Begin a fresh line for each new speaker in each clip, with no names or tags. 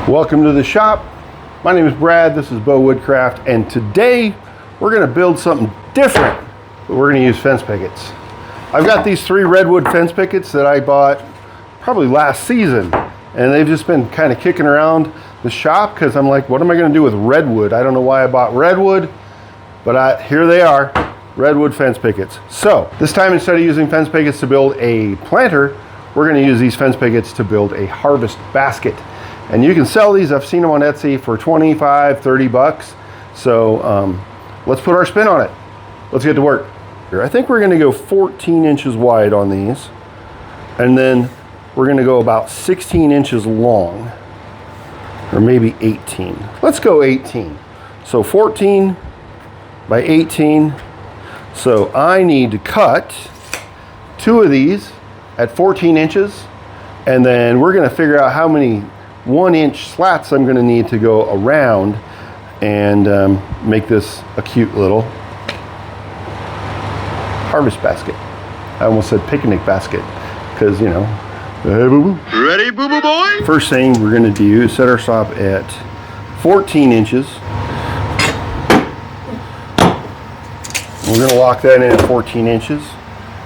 Welcome to the shop. My name is Brad, this is Bo Woodcraft, and today we're going to build something different, but we're going to use fence pickets. I've got these 3 redwood fence pickets that I bought probably last season, and they've just been kind of kicking around the shop because I'm like, what am I going to do with redwood? I don't know why I bought redwood, but here they are, redwood fence pickets. So this time, instead of using fence pickets to build a planter, we're going to use these fence pickets to build a harvest basket. And you can sell these. I've seen them on Etsy for 25, 30 bucks. So let's put our spin on it. Let's get to work. I think we're going to go 14 inches wide on these. And then we're going to go about 16 inches long. Or maybe 18. Let's go 18. So 14 by 18. So I need to cut 2 of these at 14 inches. And then we're going to figure out how many 1-inch slats I'm going to need to go around and make this a cute little harvest basket. I almost said picnic basket because, you know, hey boo boo.
Ready, boo boo boy?
First thing we're going to do is set our stop at 14 inches. We're going to lock that in at 14 inches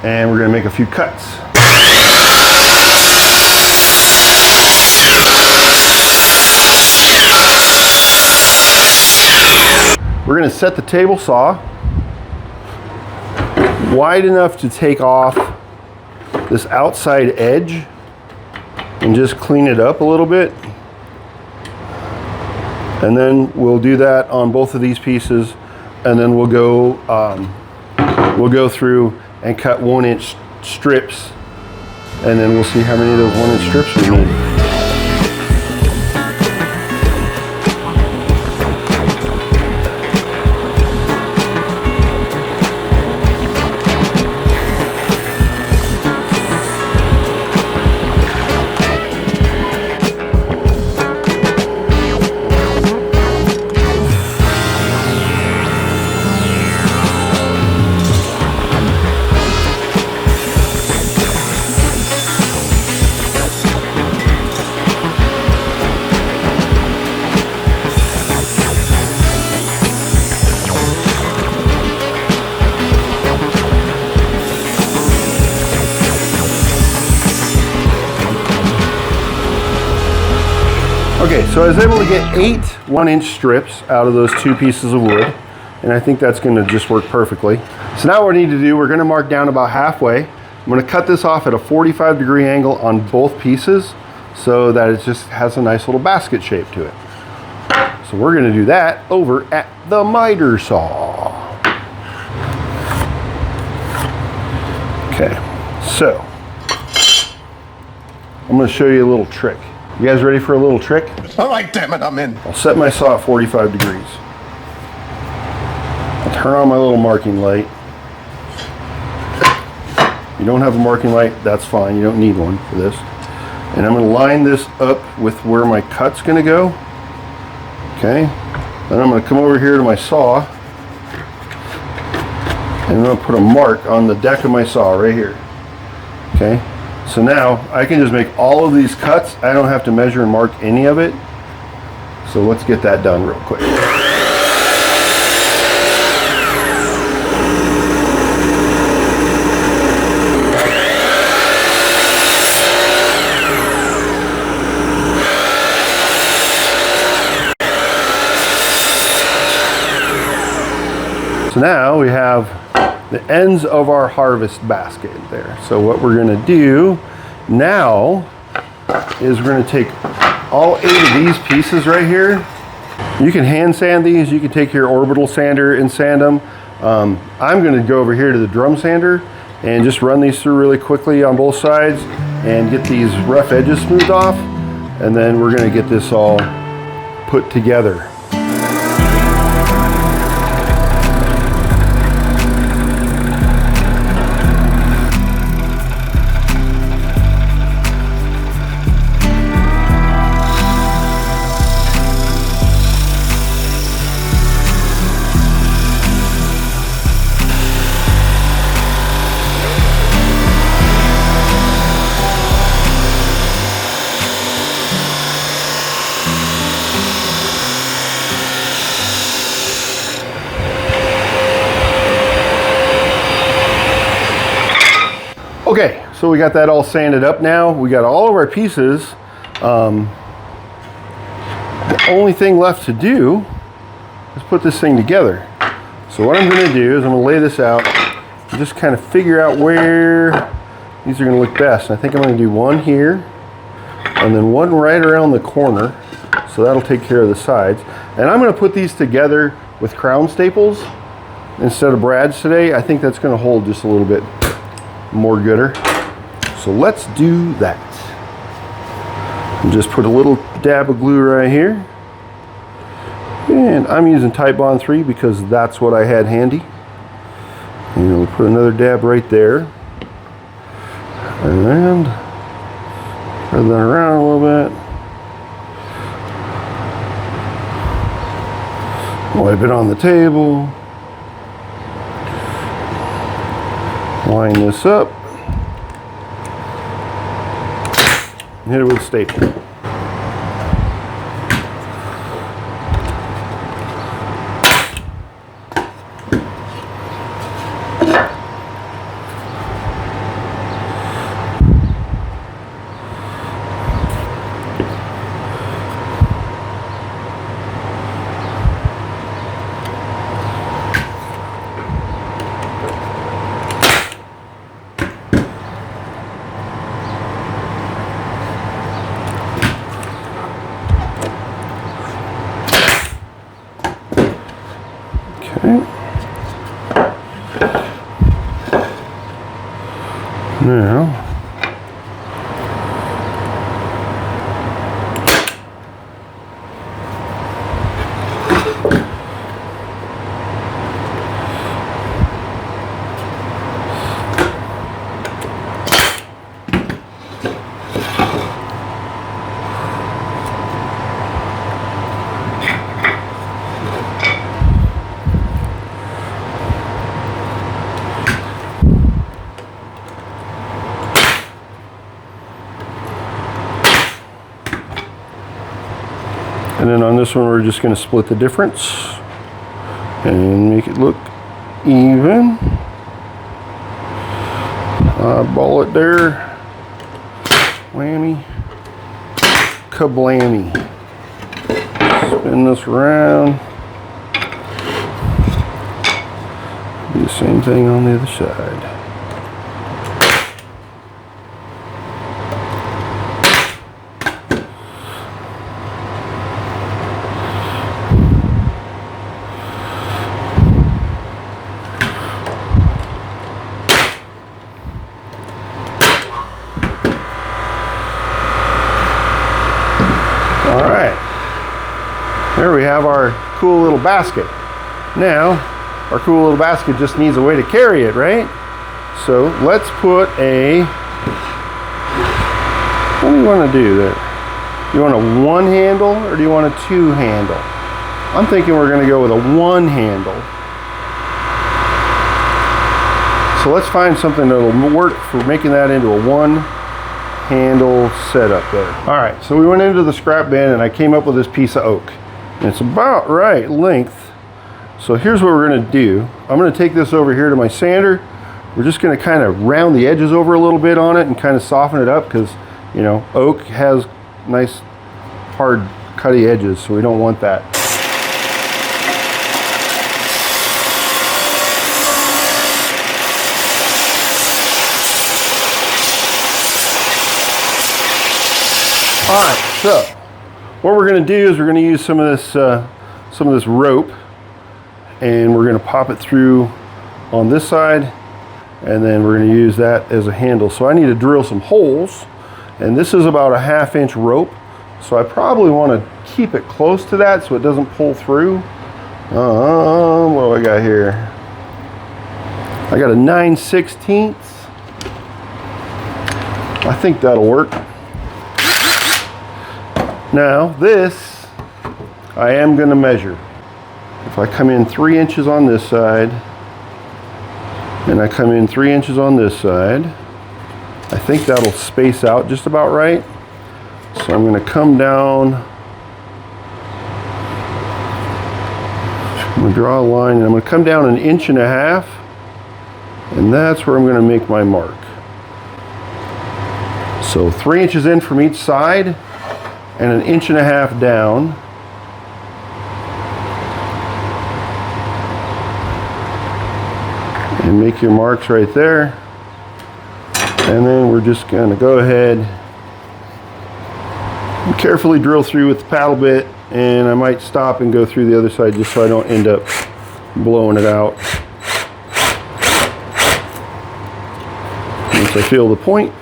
and we're going to make a few cuts. We're going to set the table saw wide enough to take off this outside edge and just clean it up a little bit. And then we'll do that on both of these pieces, and then we'll go through and cut 1-inch strips, and then we'll see how many of those 1-inch strips we need. Okay, so I was able to get 8 1-inch strips out of those 2 pieces of wood, and I think that's going to just work perfectly. So now what we need to do, we're going to mark down about halfway. I'm going to cut this off at a 45-degree angle on both pieces so that it just has a nice little basket shape to it. So we're going to do that over at the miter saw. Okay, so I'm going to show you a little trick. You guys ready for a little trick?
All right, damn it, I'm in.
I'll set my saw at 45 degrees. I'll turn on my little marking light. If you don't have a marking light, that's fine. You don't need one for this. And I'm going to line this up with where my cut's going to go. Okay. Then I'm going to come over here to my saw. And I'm going to put a mark on the deck of my saw right here. Okay. So now I can just make all of these cuts. I don't have to measure and mark any of it. So let's get that done real quick. So now we have the ends of our harvest basket there. So what we're going to do now is we're going to take all 8 of these pieces right here. You can hand sand these. You can take your orbital sander and sand them. I'm going to go over here to the drum sander and just run these through really quickly on both sides and get these rough edges smoothed off. And then we're going to get this all put together. Okay, so we got that all sanded up now. We got all of our pieces. The only thing left to do is put this thing together. So what I'm going to do is I'm going to lay this out and just kind of figure out where these are going to look best. And I think I'm going to do one here and then one right around the corner. So that'll take care of the sides. And I'm going to put these together with crown staples instead of brads today. I think that's going to hold just a little bit more gooder. So let's do that. And just put a little dab of glue right here. And I'm using Titebond 3 because that's what I had handy. And we'll put another dab right there. And spread that around a little bit. Wipe it on the table. Line this up. And hit it with a staple. Okay. Now, and then on this one we're just going to split the difference and make it look even. Ball it there. Whammy. Kablammy. Spin this around. Do the same thing on the other side. There we have our cool little basket. Now, our cool little basket just needs a way to carry it, right? So let's put a, what do you want to do there? You want a one handle or do you want a two handle? I'm thinking we're going to go with a one handle. So let's find something that'll work for making that into a one handle setup there. All right, so we went into the scrap bin and I came up with this piece of oak. And it's about right length. So here's what we're going to do. I'm going to take this over here to my sander. We're just going to kind of round the edges over a little bit on it and kind of soften it up because, you know, oak has nice hard cutty edges, so we don't want that. All right, so what we're going to do is we're going to use some of this rope, and we're going to pop it through on this side, and then we're going to use that as a handle. So I need to drill some holes, and this is about a 1/2 inch rope, so I probably want to keep it close to that so it doesn't pull through. What do I got here? I got a 9/16. I think that'll work. Now this, I am going to measure. If I come in 3 inches on this side, and I come in 3 inches on this side, I think that'll space out just about right. So I'm going to come down, I'm going to draw a line, and I'm going to come down 1.5 inches, and that's where I'm going to make my mark. So 3 inches in from each side and 1.5 inches down. And make your marks right there. And then we're just going to go ahead and carefully drill through with the paddle bit, and I might stop and go through the other side just so I don't end up blowing it out. Once I feel the point,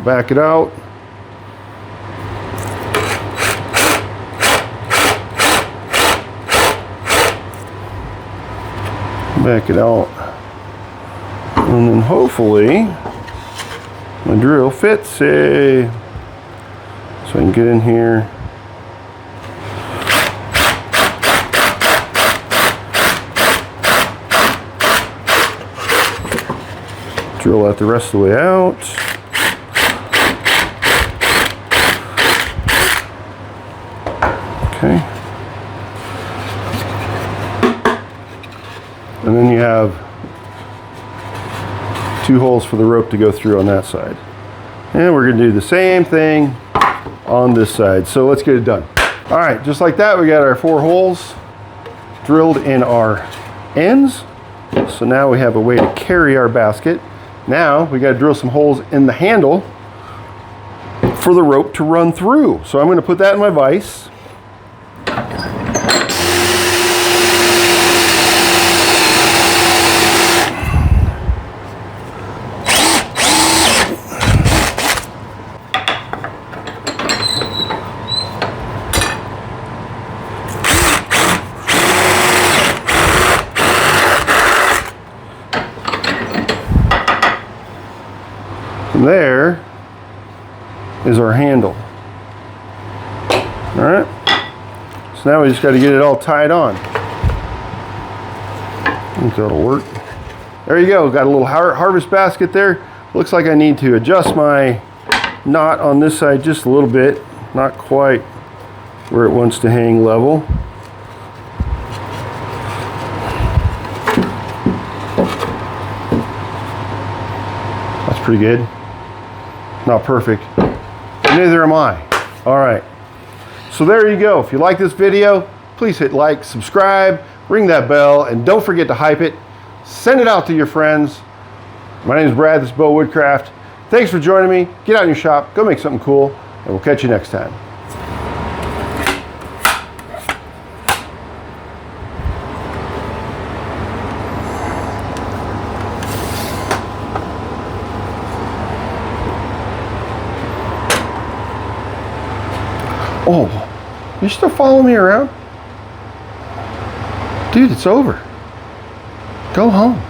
back it out. Back it out. And then hopefully my drill fits, so I can get in here. Drill that the rest of the way out. Okay. And then you have 2 holes for the rope to go through on that side. And we're going to do the same thing on this side. So let's get it done. All right, just like that, we got our 4 holes drilled in our ends. So now we have a way to carry our basket. Now we got to drill some holes in the handle for the rope to run through. So I'm going to put that in my vise. And there is our handle. All right. So now we just got to get it all tied on. I think that'll work. There you go. Got a little harvest basket there. Looks like I need to adjust my knot on this side just a little bit. Not quite where it wants to hang level. That's pretty good. Not perfect. Neither am I. All right. So there you go. If you like this video, please hit like, subscribe, ring that bell, and don't forget to hype it. Send it out to your friends. My name is Brad. This is Bo Woodcraft. Thanks for joining me. Get out in your shop. Go make something cool. And we'll catch you next time. Oh, you still following me around? Dude, it's over. Go home.